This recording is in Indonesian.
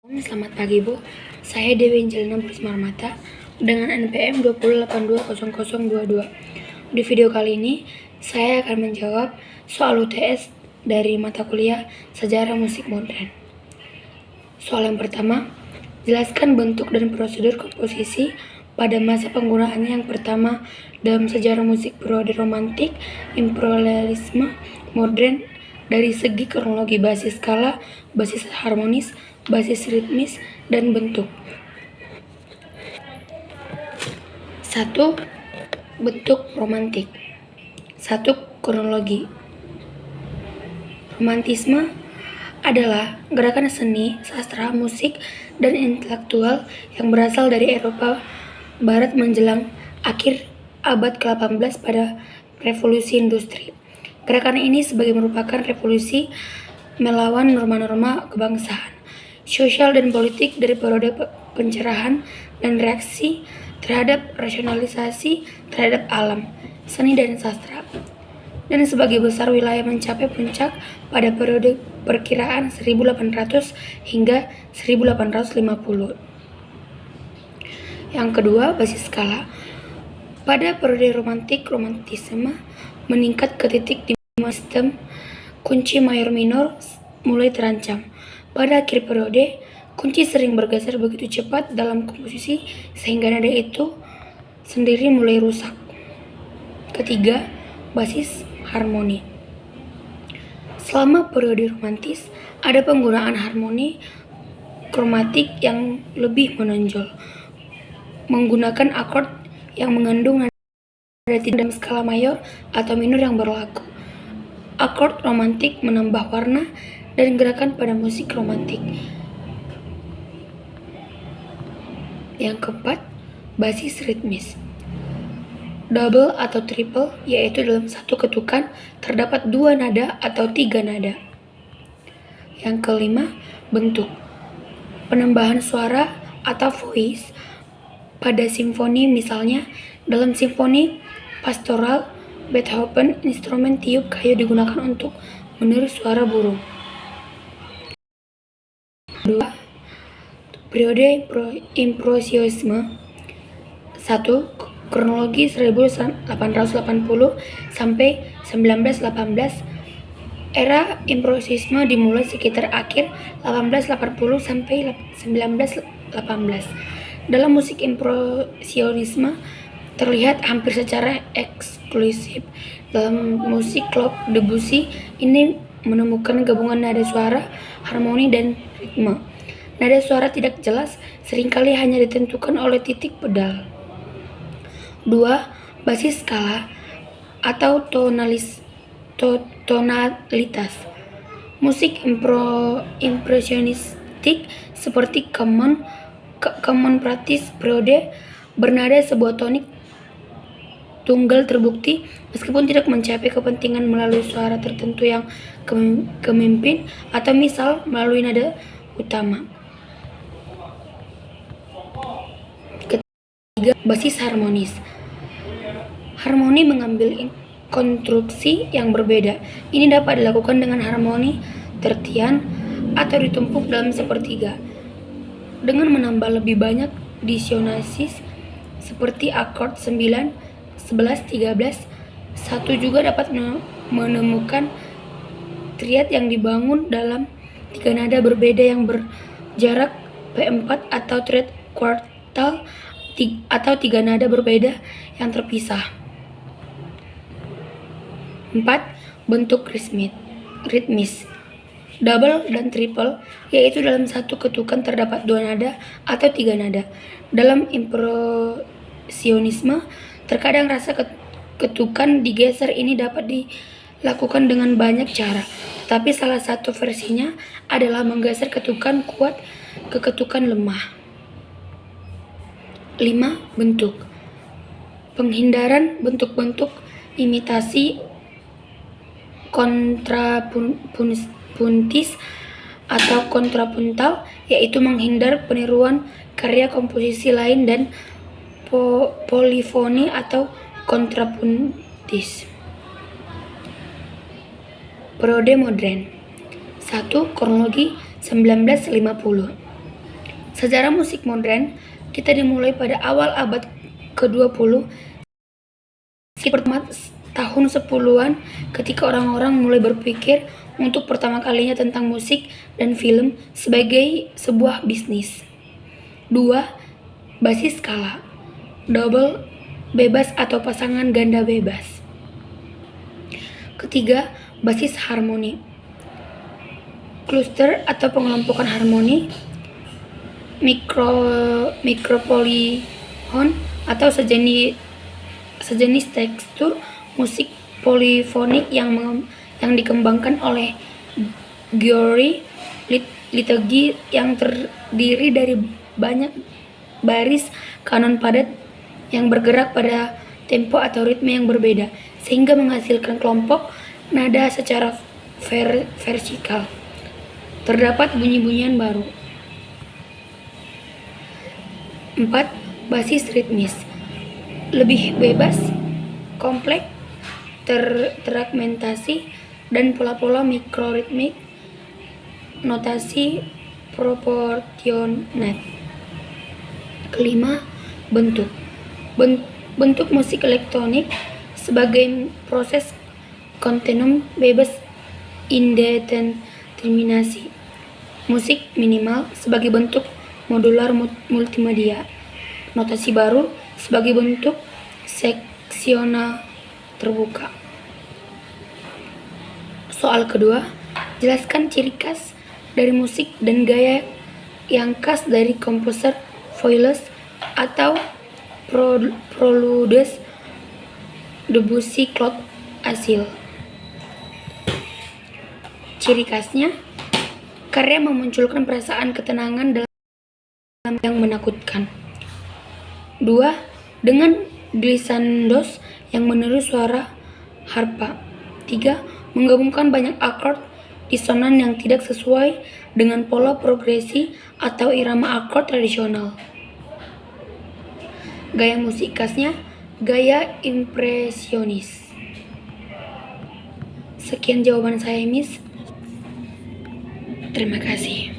Selamat pagi Bu, saya Dewi Angelina Prismarmata dengan NPM 208200022. Di video kali ini, saya akan menjawab soal UTS dari mata kuliah Sejarah Musik Modern. Soal yang pertama, jelaskan bentuk dan prosedur komposisi pada masa penggunaannya yang pertama dalam sejarah musik periode romantik, improvisalisme, modern dari segi kronologi basis skala, basis harmonis, basis ritmis, dan bentuk. 1. Bentuk romantik. 1. Kronologi. Romantisme adalah gerakan seni, sastra, musik, dan intelektual yang berasal dari Eropa Barat menjelang akhir abad ke-18 pada revolusi industri. Gerakan ini sebagai merupakan revolusi melawan norma-norma kebangsaan, sosial dan politik dari periode pencerahan dan reaksi terhadap rasionalisasi terhadap alam, seni dan sastra. Dan sebagai besar wilayah mencapai puncak pada periode perkiraan 1800 hingga 1850. Yang kedua, basis skala. Pada periode romantisme meningkat ke titik di mana sistem kunci mayor minor mulai terancam. Pada akhir periode, kunci sering bergeser begitu cepat dalam komposisi sehingga nada itu sendiri mulai rusak. Ketiga, basis harmoni. Selama periode romantis, ada penggunaan harmoni kromatik yang lebih menonjol, menggunakan akord yang mengandung nada tidak dalam skala mayor atau minor yang berlaku. Akord romantik menambah warna dan gerakan pada musik romantik. Yang keempat, basis ritmis. Double atau triple, yaitu dalam satu ketukan terdapat 2 nada atau 3 nada. Yang kelima, bentuk. Penambahan suara atau voice pada simfoni, misalnya dalam simfoni pastoral Beethoven, instrumen tiup kayu digunakan untuk meniru suara burung. 2. Periode improvisasisme. 1. Kronologi 1880 sampai 1918. Era improvisasisme dimulai sekitar akhir 1880 sampai 1918. Dalam musik improvisasionisme terlihat hampir secara eksklusif. Dalam musik Claude Debussy ini menemukan gabungan nada suara, harmoni, dan ritme. Nada suara tidak jelas, seringkali hanya ditentukan oleh titik pedal. 2. Basis skala atau tonalitas. Musik impresionistik seperti Common Practice periode bernada sebuah tonik tunggal terbukti meskipun tidak mencapai kepentingan melalui suara tertentu yang kemimpin atau misal melalui nada utama. Ketiga, basis harmonis. Harmoni mengambil konstruksi yang berbeda. Ini dapat dilakukan dengan harmoni tertian atau ditumpuk dalam sepertiga. Dengan menambah lebih banyak disonasis seperti akord 9, 11, 13, 1 juga dapat menemukan triad yang dibangun dalam 3 nada berbeda yang berjarak P4 atau triad kuartal atau 3 nada berbeda yang terpisah. 4. Bentuk ritmis. Double dan triple, yaitu dalam satu ketukan terdapat 2 nada atau 3 nada. Dalam impresionisme, terkadang rasa ketukan digeser ini dapat dilakukan dengan banyak cara, tetapi salah satu versinya adalah menggeser ketukan kuat ke ketukan lemah. 5. Bentuk. Penghindaran bentuk-bentuk imitasi kontrapuntis atau kontrapuntal, yaitu menghindar peniruan karya komposisi lain, dan polifoni atau kontrapuntis. Periode modern. 1. Kronologi 1950. Sejarah musik modern kita dimulai pada awal abad ke-20, pertama tahun 10-an, ketika orang-orang mulai berpikir untuk pertama kalinya tentang musik dan film sebagai sebuah bisnis. 2. Basis skala, double bebas atau pasangan ganda bebas. Ketiga, basis harmoni, cluster atau pengelompokan harmoni, mikropolihon atau sejenis tekstur musik polifonik yang dikembangkan oleh Gyori liturgi yang terdiri dari banyak baris kanon padat yang bergerak pada tempo atau ritme yang berbeda, sehingga menghasilkan kelompok nada secara vertikal. Terdapat bunyi-bunyian baru. 4. Basis ritmis, lebih bebas, kompleks, terfragmentasi, dan pola-pola mikroritmik, notasi proporsionat. Kelima, bentuk. Bentuk musik elektronik sebagai proses kontinum bebas indeterminasi. Musik minimal sebagai bentuk modular multimedia. Notasi baru sebagai bentuk seksional terbuka. Soal kedua, jelaskan ciri khas dari musik dan gaya yang khas dari komposer Voyelles atau Preludes, Debussy, Claude Asil. Ciri khasnya, karya memunculkan perasaan ketenangan dalam yang menakutkan. 2. Dengan glissandos yang meniru suara harpa. 3. Menggabungkan banyak akord disonan yang tidak sesuai dengan pola progresi atau irama akord tradisional. Gaya musik khasnya, gaya impresionis. Sekian jawaban saya, Miss. Terima kasih.